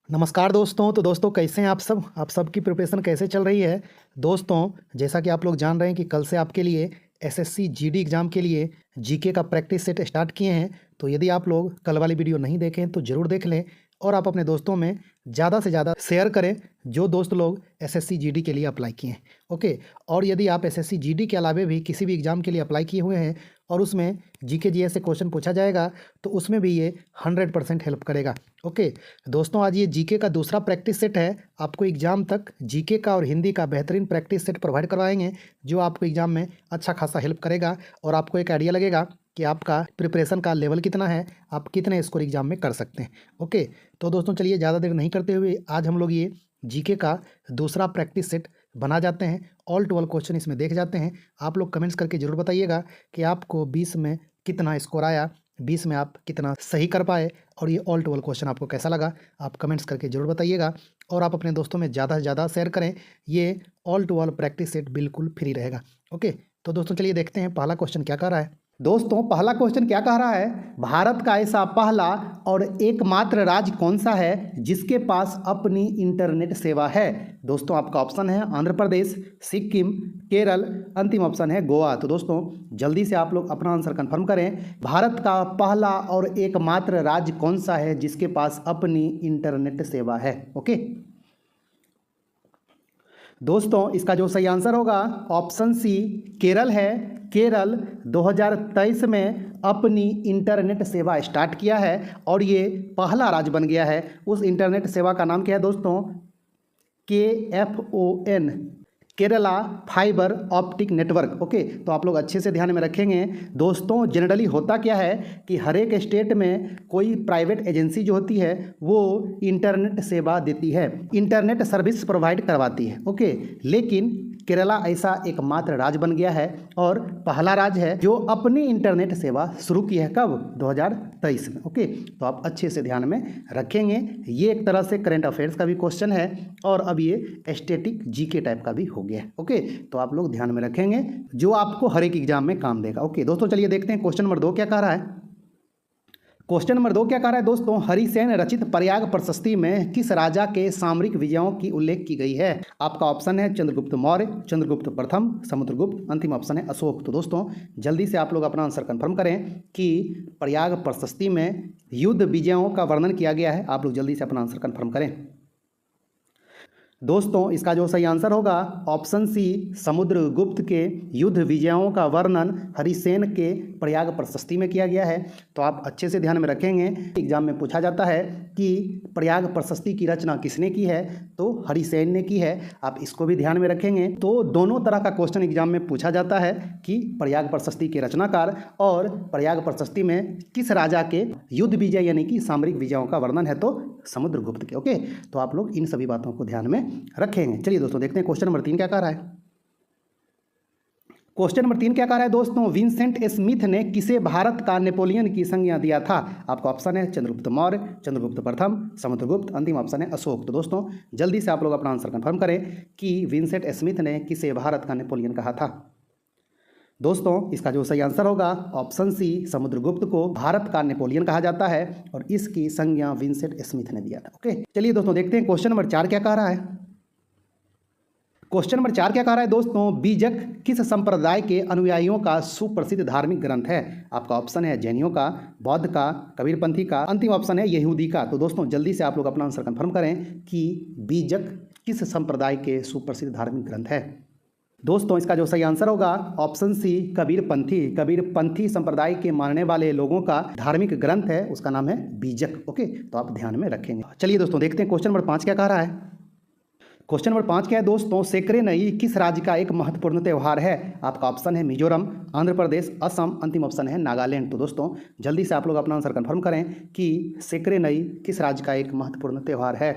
नमस्कार दोस्तों। तो दोस्तों कैसे हैं आप सबकी प्रिपरेशन कैसे चल रही है। दोस्तों जैसा कि आप लोग जान रहे हैं कि कल से आपके लिए एसएससी जीडी एग्ज़ाम के लिए जीके का प्रैक्टिस सेट स्टार्ट किए हैं। तो यदि आप लोग कल वाली वीडियो नहीं देखें तो ज़रूर देख लें और आप अपने दोस्तों में ज़्यादा से ज़्यादा शेयर करें जो दोस्त लोग एसएससी जीडी के लिए अप्लाई किए हैं। ओके। और यदि आप एसएससी जीडी के अलावे भी किसी भी एग्ज़ाम के लिए अप्लाई किए हुए हैं और उसमें जीके जीएस से क्वेश्चन पूछा जाएगा तो उसमें भी ये 100% हेल्प करेगा। ओके दोस्तों, आज ये जीके का दूसरा प्रैक्टिस सेट है। आपको एग्ज़ाम तक जीके का और हिंदी का बेहतरीन प्रैक्टिस सेट प्रोवाइड करवाएंगे जो आपको एग्ज़ाम में अच्छा खासा हेल्प करेगा और आपको एक आइडिया लगेगा कि आपका प्रिपरेशन का लेवल कितना है, आप कितने स्कोर एग्ज़ाम में कर सकते हैं। ओके तो दोस्तों चलिए ज़्यादा देर नहीं करते हुए आज हम लोग ये जीके का दूसरा प्रैक्टिस सेट बना जाते हैं। ऑल टू ऑल क्वेश्चन इसमें देख जाते हैं। आप लोग कमेंट्स करके ज़रूर बताइएगा कि आपको 20 में कितना स्कोर आया, 20 में आप कितना सही कर पाए और ये ऑल टू ऑल क्वेश्चन आपको कैसा लगा। आप कमेंट्स करके ज़रूर बताइएगा और आप अपने दोस्तों में ज़्यादा से ज़्यादा शेयर करें। ये all to all practice set बिल्कुल फ्री रहेगा। ओके तो दोस्तों चलिए देखते हैं पहला क्वेश्चन क्या कह रहा है। दोस्तों पहला क्वेश्चन क्या कह रहा है, भारत का ऐसा पहला और एकमात्र राज्य कौन सा है जिसके पास अपनी इंटरनेट सेवा है। दोस्तों आपका ऑप्शन है आंध्र प्रदेश, सिक्किम, केरल, अंतिम ऑप्शन है गोवा। तो दोस्तों जल्दी से आप लोग अपना आंसर कंफर्म करें। भारत का पहला और एकमात्र राज्य कौन सा है जिसके पास अपनी इंटरनेट सेवा है। ओके दोस्तों इसका जो सही आंसर होगा ऑप्शन सी केरल है। केरल 2023 में अपनी इंटरनेट सेवा स्टार्ट किया है और ये पहला राज्य बन गया है। उस इंटरनेट सेवा का नाम क्या है दोस्तों, KFON, Kerala fibre optic network. Okay तो आप लोग अच्छे से ध्यान में रखेंगे। दोस्तों जनरली होता क्या है कि हर एक स्टेट में कोई प्राइवेट एजेंसी जो होती है वो इंटरनेट सेवा देती है, इंटरनेट सर्विस प्रोवाइड करवाती है। ओके लेकिन केरला ऐसा एकमात्र राज्य बन गया है और पहला राज्य है जो अपनी इंटरनेट सेवा शुरू की है। कब? 2023 में। ओके तो आप अच्छे से ध्यान में रखेंगे। ये एक तरह से करंट अफेयर्स का भी क्वेश्चन है और अब ये स्टैटिक जीके टाइप का भी हो गया है। ओके तो आप लोग ध्यान में रखेंगे जो आपको हर एक एग्जाम में काम देगा। ओके दोस्तों चलिए देखते हैं क्वेश्चन नंबर 2 क्या कह रहा है। क्वेश्चन नंबर 2 क्या कह रहा है दोस्तों, हरिसेन रचित प्रयाग प्रशस्ति में किस राजा के सामरिक विजयों की उल्लेख की गई है। आपका ऑप्शन है चंद्रगुप्त मौर्य, चंद्रगुप्त प्रथम, समुद्रगुप्त, अंतिम ऑप्शन है अशोक। तो दोस्तों जल्दी से आप लोग अपना आंसर कंफर्म करें कि प्रयाग प्रशस्ति में युद्ध विजयों का वर्णन किया गया है। आप लोग जल्दी से अपना आंसर कंफर्म करें। दोस्तों इसका जो सही आंसर होगा ऑप्शन सी समुद्रगुप्त के युद्ध विजयों का वर्णन हरिसेन के प्रयाग प्रशस्ति में किया गया है। तो आप अच्छे से ध्यान में रखेंगे। एग्जाम में पूछा जाता है कि प्रयाग प्रशस्ति की रचना किसने की है, तो हरिसेन ने की है। आप इसको भी ध्यान में रखेंगे। तो दोनों तरह का क्वेश्चन एग्जाम में पूछा जाता है कि प्रयाग प्रशस्ति के रचनाकार और प्रयाग प्रशस्ति में किस राजा के युद्ध विजय यानी कि सामरिक विजयों का वर्णन है, तो समुद्रगुप्त के। ओके तो आप लोग इन सभी बातों को ध्यान में रखेंगे। चलिए दोस्तों देखते हैं क्वेश्चन नंबर 3 क्या कह रहा है। क्वेश्चन नंबर 3 क्या कह रहा है दोस्तों, विंसेंट स्मिथ ने किसे भारत का नेपोलियन की संज्ञा दिया था। आपका ऑप्शन है चंद्रगुप्त मौर्य, चंद्रगुप्त प्रथम, समुद्रगुप्त, अंतिम ऑप्शन है अशोक। तो दोस्तों जल्दी से आप लोग अपना आंसर कंफर्म करें कि विंसेंट स्मिथ ने किसे भारत का नेपोलियन कहा था। दोस्तों इसका जो सही आंसर होगा ऑप्शन सी समुद्रगुप्त को भारत का नेपोलियन कहा जाता है और इसकी संज्ञा विंसेंट स्मिथ ने दिया था। ओके चलिए दोस्तों देखते हैं क्वेश्चन नंबर 4 क्या कह रहा है। क्वेश्चन नंबर 4 क्या कह रहा है दोस्तों, बीजक किस संप्रदाय के अनुयायियों का सुप्रसिद्ध धार्मिक ग्रंथ है। आपका ऑप्शन है जैनियों का, बौद्ध का, कबीरपंथी का, अंतिम ऑप्शन है यहूदी का। तो दोस्तों जल्दी से आप लोग अपना आंसर कंफर्म करें कि बीजक किस संप्रदाय के सुप्रसिद्ध धार्मिक ग्रंथ है। दोस्तों इसका जो सही आंसर होगा ऑप्शन सी कबीरपंथी। कबीरपंथी संप्रदाय के मानने वाले लोगों का धार्मिक ग्रंथ है, उसका नाम है बीजक। ओके तो आप ध्यान में रखेंगे। चलिए दोस्तों देखते हैं क्वेश्चन नंबर 5 क्या कह रहा है। क्वेश्चन नंबर 5 क्या है दोस्तों, सेक्रेनई किस राज्य का एक महत्वपूर्ण त्यौहार है। आपका ऑप्शन है मिजोरम, आंध्र प्रदेश, असम, अंतिम ऑप्शन है नागालैंड। तो दोस्तों जल्दी से आप लोग अपना आंसर कंफर्म करें कि सेक्रेनई किस राज्य का एक महत्वपूर्ण त्यौहार है।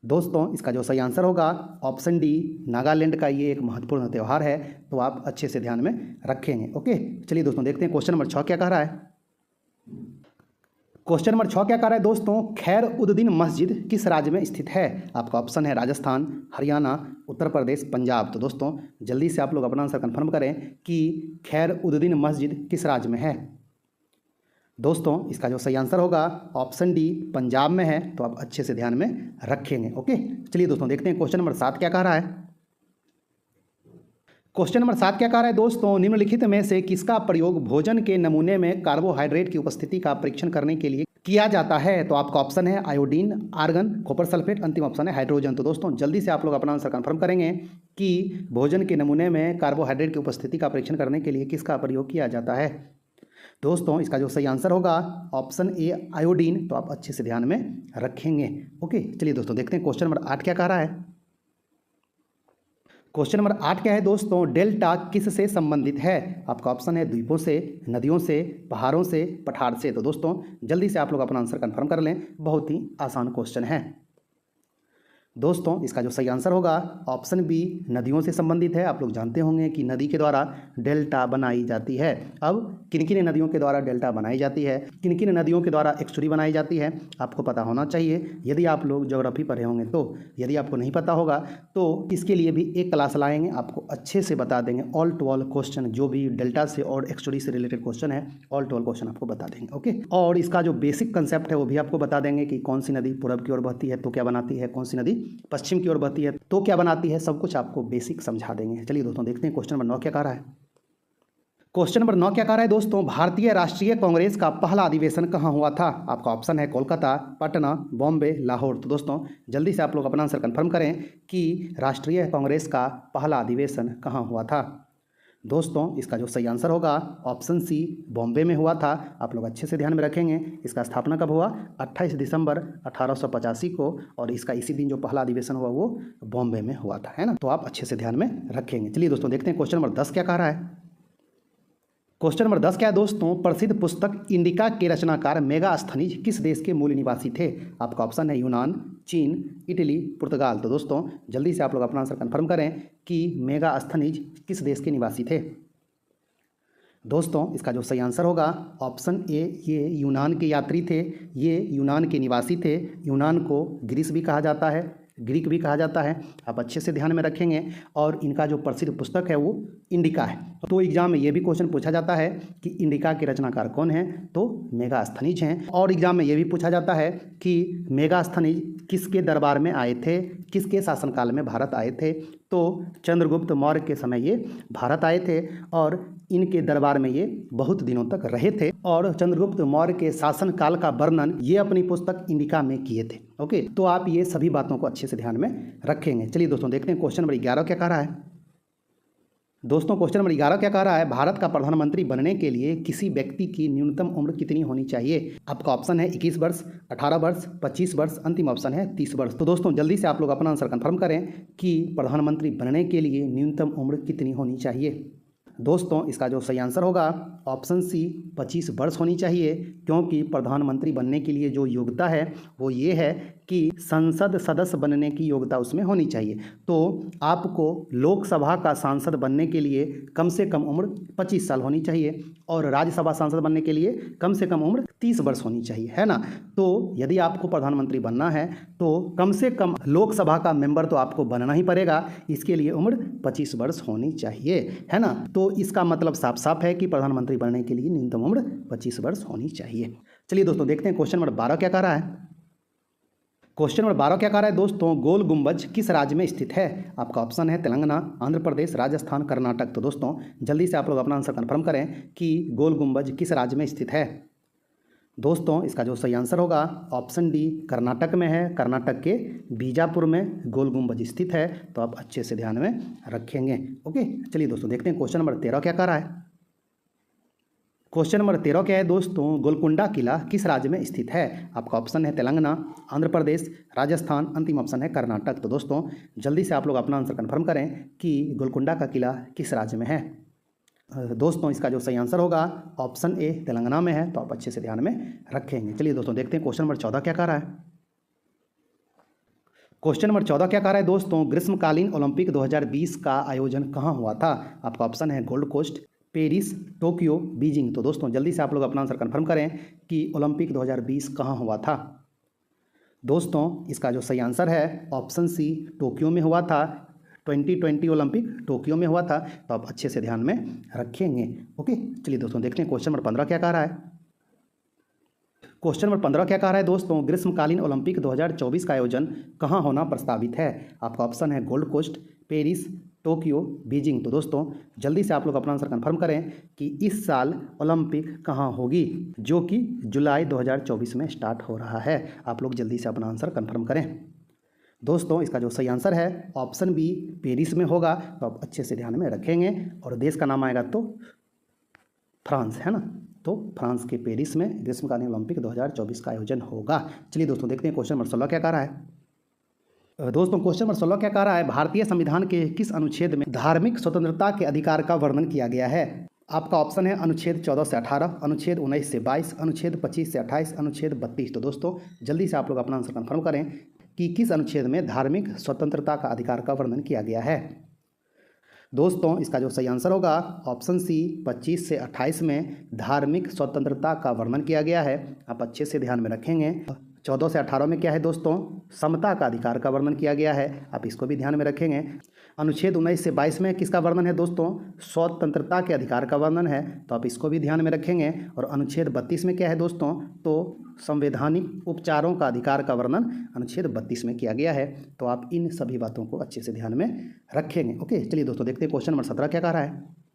दोस्तों इसका जो सही आंसर होगा ऑप्शन डी नागालैंड का ये एक महत्वपूर्ण त्यौहार है। तो आप अच्छे से ध्यान में रखेंगे। ओके चलिए दोस्तों देखते हैं क्वेश्चन नंबर 6 क्या कह रहा है। क्वेश्चन नंबर 6 क्या कह रहा है दोस्तों, खैर उद्दीन मस्जिद किस राज्य में स्थित है। आपका ऑप्शन है राजस्थान, हरियाणा, उत्तर प्रदेश, पंजाब। तो दोस्तों जल्दी से आप लोग अपना आंसर कंफर्म करें कि खैर उद्दीन मस्जिद किस राज्य में है। दोस्तों इसका जो सही आंसर होगा ऑप्शन डी पंजाब में है, तो आप अच्छे से ध्यान में रखेंगे। ओके, चलिए दोस्तों देखते हैं क्वेश्चन नंबर 7 क्या कह रहा है। क्वेश्चन नंबर 7 क्या कह रहा है दोस्तों, निम्नलिखित में से किसका प्रयोग भोजन के नमूने में कार्बोहाइड्रेट की उपस्थिति का परीक्षण करने के लिए किया जाता है। तो आपका ऑप्शन है आयोडीन, आर्गन, कॉपर सल्फेट, अंतिम ऑप्शन है हाइड्रोजन। तो दोस्तों जल्दी से आप लोग अपना आंसर कंफर्म करेंगे कि भोजन के नमूने में कार्बोहाइड्रेट की उपस्थिति का परीक्षण करने के लिए किसका प्रयोग किया जाता है। दोस्तों इसका जो सही आंसर होगा ऑप्शन ए आयोडीन, तो आप अच्छे से ध्यान में रखेंगे। ओके, चलिए दोस्तों देखते हैं क्वेश्चन नंबर 8 क्या कह रहा है। क्वेश्चन नंबर 8 क्या है दोस्तों, डेल्टा किस से संबंधित है। आपका ऑप्शन है द्वीपों से, नदियों से, पहाड़ों से, पठार से। तो दोस्तों जल्दी से आप लोग अपना आंसर कंफर्म कर लें, बहुत ही आसान क्वेश्चन है। दोस्तों इसका जो सही आंसर होगा ऑप्शन बी नदियों से संबंधित है। आप लोग जानते होंगे कि नदी के द्वारा डेल्टा बनाई जाती है। अब किन किन नदियों के द्वारा डेल्टा बनाई जाती है, किन किन नदियों के द्वारा एक्सचुरी बनाई जाती है, आपको पता होना चाहिए यदि आप लोग ज्योग्राफी पढ़े होंगे। तो यदि आपको नहीं पता होगा तो इसके लिए भी एक क्लास लाएंगे, आपको अच्छे से बता देंगे। ऑल टू ऑल क्वेश्चन जो भी डेल्टा से और एक्सचुरी से रिलेटेड क्वेश्चन है, ऑल टू ऑल क्वेश्चन आपको बता देंगे। ओके, और इसका जो बेसिक कंसेप्ट है वो भी आपको बता देंगे कि कौन सी नदी पूरब की ओर बहती है तो क्या बनाती है, कौन सी नदी पश्चिम की ओर बहती है तो क्या बनाती है, सब कुछ आपको बेसिक समझा देंगे। चलिए दोस्तों देखते हैं क्वेश्चन नंबर 9 क्या कह रहा है। क्वेश्चन नंबर 9 क्या कह रहा है दोस्तों, भारतीय राष्ट्रीय कांग्रेस का पहला अधिवेशन कहाँ हुआ था। आपका ऑप्शन है कोलकाता, पटना, बॉम्बे, लाहौर। तो दोस्तों जल्दी से आप लोग अपना आंसर कंफर्म करें कि राष्ट्रीय कांग्रेस का पहला अधिवेशन कहाँ हुआ था। दोस्तों इसका जो सही आंसर होगा ऑप्शन सी बॉम्बे में हुआ था। आप लोग अच्छे से ध्यान में रखेंगे। इसका स्थापना कब हुआ, 28 दिसंबर 1885 को, और इसका इसी दिन जो पहला अधिवेशन हुआ वो बॉम्बे में हुआ था, है ना। तो आप अच्छे से ध्यान में रखेंगे। चलिए दोस्तों देखते हैं क्वेश्चन नंबर 10 क्या कह रहा है। क्वेश्चन नंबर 10 क्या है दोस्तों, प्रसिद्ध पुस्तक इंडिका के रचनाकार मेगास्थनीज किस देश के मूल निवासी थे। आपका ऑप्शन है यूनान, चीन, इटली, पुर्तगाल। तो दोस्तों जल्दी से आप लोग अपना आंसर कंफर्म करें कि मेगास्थनीज किस देश के निवासी थे। दोस्तों इसका जो सही आंसर होगा ऑप्शन ए, ये यूनान के यात्री थे, ये यूनान के निवासी थे। यूनान को ग्रीस भी कहा जाता है, ग्रीक भी कहा जाता है, आप अच्छे से ध्यान में रखेंगे। और इनका जो प्रसिद्ध पुस्तक है वो इंडिका है। तो एग्जाम में ये भी क्वेश्चन पूछा जाता है कि इंडिका के रचनाकार कौन है, तो मेगास्थनीज हैं। और एग्जाम में ये भी पूछा जाता है कि मेगास्थनीज किसके दरबार में आए थे, किसके शासनकाल में भारत आए थे। तो चंद्रगुप्त मौर्य के समय ये भारत आए थे और इनके दरबार में ये बहुत दिनों तक रहे थे, और चंद्रगुप्त मौर्य के शासनकाल का वर्णन ये अपनी पुस्तक इंडिका में किए थे। ओके, तो आप ये सभी बातों को अच्छे से ध्यान में रखेंगे। चलिए दोस्तों देखते हैं क्वेश्चन नंबर 11 क्या कह रहा है। दोस्तों क्वेश्चन नंबर 11 क्या कह रहा है, भारत का प्रधानमंत्री बनने के लिए किसी व्यक्ति की न्यूनतम उम्र कितनी होनी चाहिए। आपका ऑप्शन है 21 वर्ष, 18 वर्ष, 25 वर्ष, अंतिम ऑप्शन है 30 वर्ष। तो दोस्तों जल्दी से आप लोग अपना आंसर कंफर्म करें कि प्रधानमंत्री बनने के लिए न्यूनतम उम्र कितनी होनी चाहिए। दोस्तों इसका जो सही आंसर होगा ऑप्शन सी 25 वर्ष होनी चाहिए, क्योंकि प्रधानमंत्री बनने के लिए जो योग्यता है वो ये है कि संसद सदस्य बनने की योग्यता उसमें होनी चाहिए। तो आपको लोकसभा का सांसद बनने के लिए कम से कम उम्र 25 साल होनी चाहिए, और राज्यसभा सांसद बनने के लिए कम से कम उम्र 30 वर्ष होनी चाहिए, है ना। तो यदि आपको प्रधानमंत्री बनना है तो कम से कम लोकसभा का मेंबर तो आपको बनना ही पड़ेगा, इसके लिए उम्र 25 वर्ष होनी चाहिए, है ना। तो इसका मतलब साफ साफ है कि प्रधानमंत्री बनने के लिए न्यूनतम उम्र 25 वर्ष होनी चाहिए। चलिए दोस्तों देखते हैं क्वेश्चन नंबर 12 क्या कह रहा है। क्वेश्चन नंबर 12 क्या कह रहा है दोस्तों, गोल गुंबज किस राज्य में स्थित है। आपका ऑप्शन है तेलंगाना, आंध्र प्रदेश, राजस्थान, कर्नाटक। तो दोस्तों जल्दी से आप लोग अपना आंसर कंफर्म करें कि गोल गुंबज किस राज्य में स्थित है। दोस्तों इसका जो सही आंसर होगा ऑप्शन डी कर्नाटक में है। कर्नाटक के बीजापुर में गोल गुंबज स्थित है, तो आप अच्छे से ध्यान में रखेंगे। ओके, चलिए दोस्तों देखते हैं क्वेश्चन नंबर 13 क्या कह रहा है। क्वेश्चन नंबर 13 क्या है दोस्तों, गोलकुंडा किला किस राज्य में स्थित है। आपका ऑप्शन है तेलंगाना, आंध्र प्रदेश, राजस्थान, अंतिम ऑप्शन है कर्नाटक। तो दोस्तों जल्दी से आप लोग अपना आंसर कंफर्म करें कि गोलकुंडा का किला किस राज्य में है। दोस्तों इसका जो सही आंसर होगा ऑप्शन ए तेलंगाना में है, तो आप अच्छे से ध्यान में रखेंगे। चलिए दोस्तों देखते हैं क्वेश्चन नंबर 14 क्या कह रहा है। क्वेश्चन नंबर 14 क्या कह रहा है दोस्तों, ग्रीष्मकालीन ओलंपिक 2020 का आयोजन कहाँ हुआ था। आपका ऑप्शन है gold coast, Paris, Tokyo, Beijing. तो दोस्तों जल्दी से आप लोग अपना आंसर कंफर्म करें कि ओलंपिक 2020 कहाँ हुआ था। दोस्तों इसका जो सही आंसर है ऑप्शन सी टोक्यो में हुआ था। 2020 ओलंपिक टोक्यो में हुआ था, तो आप अच्छे से ध्यान में रखेंगे। ओके, चलिए दोस्तों देखते हैं क्वेश्चन नंबर 15 क्या कह रहा है। क्वेश्चन नंबर 15 क्या कह रहा है दोस्तों, ग्रीष्मकालीन ओलंपिक 2024 का आयोजन कहाँ होना प्रस्तावित है। आपका ऑप्शन है gold coast, Paris, Tokyo, Beijing. तो दोस्तों जल्दी से आप लोग अपना आंसर कंफर्म करें कि इस साल ओलंपिक कहाँ होगी, जो कि जुलाई 2024 में स्टार्ट हो रहा है। आप लोग जल्दी से अपना आंसर कंफर्म करें। दोस्तों इसका जो सही आंसर है ऑप्शन बी, पेरिस में होगा। तो आप अच्छे से ध्यान में रखेंगे और देश का नाम आएगा तो फ्रांस, है ना। तो फ्रांस के पेरिस में ग्रीष्मकालीन ओलंपिक 2024 का आयोजन होगा। चलिए दोस्तों देखते हैं क्वेश्चन नंबर 16 क्या कह रहा है। दोस्तों क्वेश्चन नंबर 16 क्या कह रहा है, भारतीय संविधान के किस अनुच्छेद में धार्मिक स्वतंत्रता के अधिकार का वर्णन किया गया है। आपका ऑप्शन है अनुच्छेद 14 से 18, अनुच्छेद 19 से 22, अनुच्छेद 25 से 28, अनुच्छेद 32। तो दोस्तों जल्दी से आप लोग अपना आंसर कंफर्म करें कि किस अनुच्छेद में धार्मिक स्वतंत्रता का अधिकार का वर्णन किया गया है। दोस्तों इसका जो सही आंसर होगा ऑप्शन सी, 25 से 28 में धार्मिक स्वतंत्रता का वर्णन किया गया है। आप अच्छे से ध्यान में रखेंगे। 14 से 18 में क्या है दोस्तों, समता का अधिकार का वर्णन किया गया है। आप इसको भी ध्यान में रखेंगे। अनुच्छेद 19 से 22 में किसका वर्णन है दोस्तों, स्वतंत्रता के अधिकार का वर्णन है। तो आप इसको भी ध्यान में रखेंगे। और अनुच्छेद 32 में क्या है दोस्तों, तो संवैधानिक उपचारों का अधिकार का वर्णन अनुच्छेद 32 में किया गया है। तो आप इन सभी बातों को अच्छे से ध्यान में रखेंगे। ओके चलिए दोस्तों देखते हैं क्वेश्चन नंबर 17 क्या कह रहा है।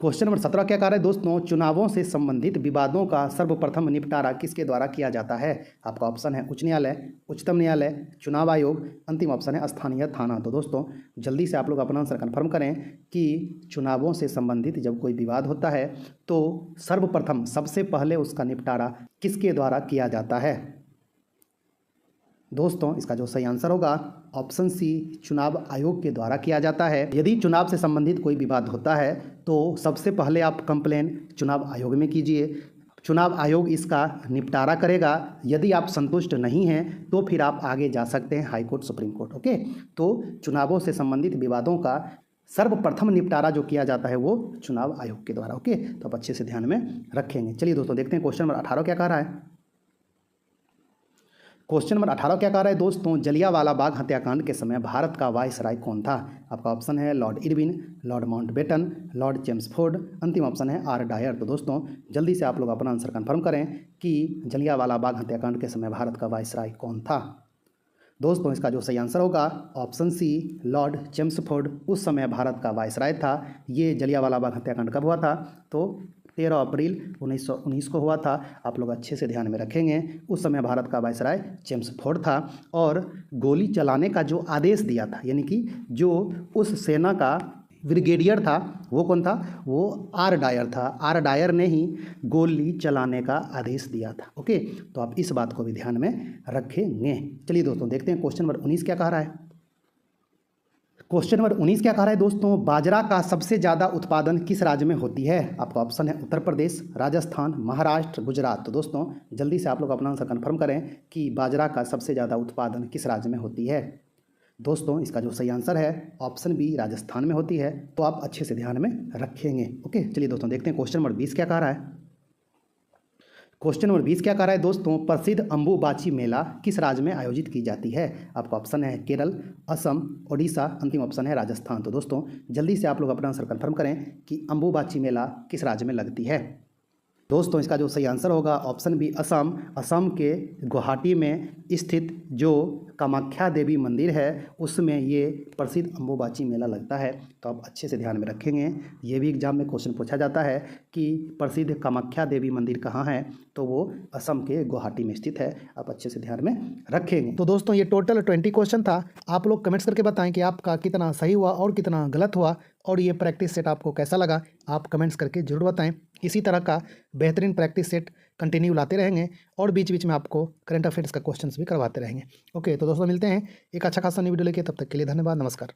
क्वेश्चन नंबर 17 क्या कह रहा है दोस्तों, चुनावों से संबंधित विवादों का सर्वप्रथम निपटारा किसके द्वारा किया जाता है। आपका ऑप्शन है उच्च न्यायालय, उच्चतम न्यायालय, चुनाव आयोग, अंतिम ऑप्शन है स्थानीय थाना। तो दोस्तों जल्दी से आप लोग अपना आंसर कन्फर्म करें कि चुनावों से संबंधित जब कोई विवाद होता है तो सर्वप्रथम सबसे पहले उसका निपटारा किसके द्वारा किया जाता है। दोस्तों इसका जो सही आंसर होगा ऑप्शन सी, चुनाव आयोग के द्वारा किया जाता है। यदि चुनाव से संबंधित कोई विवाद होता है तो सबसे पहले आप कंप्लेन चुनाव आयोग में कीजिए। चुनाव आयोग इसका निपटारा करेगा। यदि आप संतुष्ट नहीं हैं तो फिर आप आगे जा सकते हैं high court, supreme court. Okay तो चुनावों से संबंधित विवादों का सर्वप्रथम निपटारा जो किया जाता है वो चुनाव आयोग के द्वारा। ओके तो आप अच्छे से ध्यान में रखेंगे। चलिए दोस्तों देखते हैं क्वेश्चन नंबर 18 क्या कह रहा है। क्वेश्चन नंबर 18 क्या कह रहा है दोस्तों, जलियांवाला बाग हत्याकांड के समय भारत का वायसराय कौन था। आपका ऑप्शन है Lord Irwin, Lord Mountbatten, Lord Chelmsford, अंतिम ऑप्शन है आर डायर। तो दोस्तों जल्दी से आप लोग अपना आंसर कंफर्म करें कि जलियांवाला बाग हत्याकांड के समय भारत का वायसराय कौन था। दोस्तों इसका जो सही आंसर होगा ऑप्शन सी, लॉर्ड चेम्सफोर्ड उस समय भारत का वायसराय था। ये जलियांवाला बाग हत्याकांड कब हुआ था, तो 13 अप्रैल 1919 को हुआ था। आप लोग अच्छे से ध्यान में रखेंगे। उस समय भारत का वायसराय चेम्सफोर्ड था। और गोली चलाने का जो आदेश दिया था, यानी कि जो उस सेना का ब्रिगेडियर था वो कौन था, वो आर डायर था। आर डायर ने ही गोली चलाने का आदेश दिया था। ओके तो आप इस बात को भी ध्यान में रखेंगे। चलिए दोस्तों देखते हैं क्वेश्चन नंबर 19 क्या कह रहा है। क्वेश्चन नंबर 19 क्या कह रहा है दोस्तों, बाजरा का सबसे ज़्यादा उत्पादन किस राज्य में होती है। आपका ऑप्शन है उत्तर प्रदेश, राजस्थान, महाराष्ट्र, गुजरात। तो दोस्तों जल्दी से आप लोग अपना आंसर कन्फर्म करें कि बाजरा का सबसे ज़्यादा उत्पादन किस राज्य में होती है। दोस्तों इसका जो सही आंसर है ऑप्शन बी, राजस्थान में होती है। तो आप अच्छे से ध्यान में रखेंगे। ओके चलिए दोस्तों देखते हैं क्वेश्चन नंबर 20 क्या कह रहा है। क्वेश्चन नंबर 20 क्या कह रहा है दोस्तों, प्रसिद्ध अंबुबाची मेला किस राज्य में आयोजित की जाती है। आपका ऑप्शन है केरल, असम, ओडिशा, अंतिम ऑप्शन है राजस्थान। तो दोस्तों जल्दी से आप लोग अपना आंसर कंफर्म करें कि अंबुबाची मेला किस राज्य में लगती है। दोस्तों इसका जो सही आंसर होगा ऑप्शन बी, असम। असम के गुवाहाटी में स्थित जो कामाख्या देवी मंदिर है उसमें ये प्रसिद्ध अंबुबाची मेला लगता है। तो आप अच्छे से ध्यान में रखेंगे। ये भी एग्जाम में क्वेश्चन पूछा जाता है कि प्रसिद्ध कामाख्या देवी मंदिर कहाँ है, तो वो असम के गुवाहाटी में स्थित है। आप अच्छे से ध्यान में रखेंगे। तो दोस्तों ये टोटल 20 क्वेश्चन था। आप लोग कमेंट्स करके बताएं कि आपका कितना सही हुआ और कितना गलत हुआ, और ये प्रैक्टिस सेट आपको कैसा लगा। आप कमेंट्स करके जरूर बताएं। इसी तरह का बेहतरीन प्रैक्टिस सेट कंटिन्यू लाते रहेंगे और बीच बीच में आपको करंट अफेयर्स का क्वेश्चंस भी करवाते रहेंगे। ओके तो दोस्तों मिलते हैं एक अच्छा खासा नई वीडियो लेके। तब तक के लिए धन्यवाद, नमस्कार।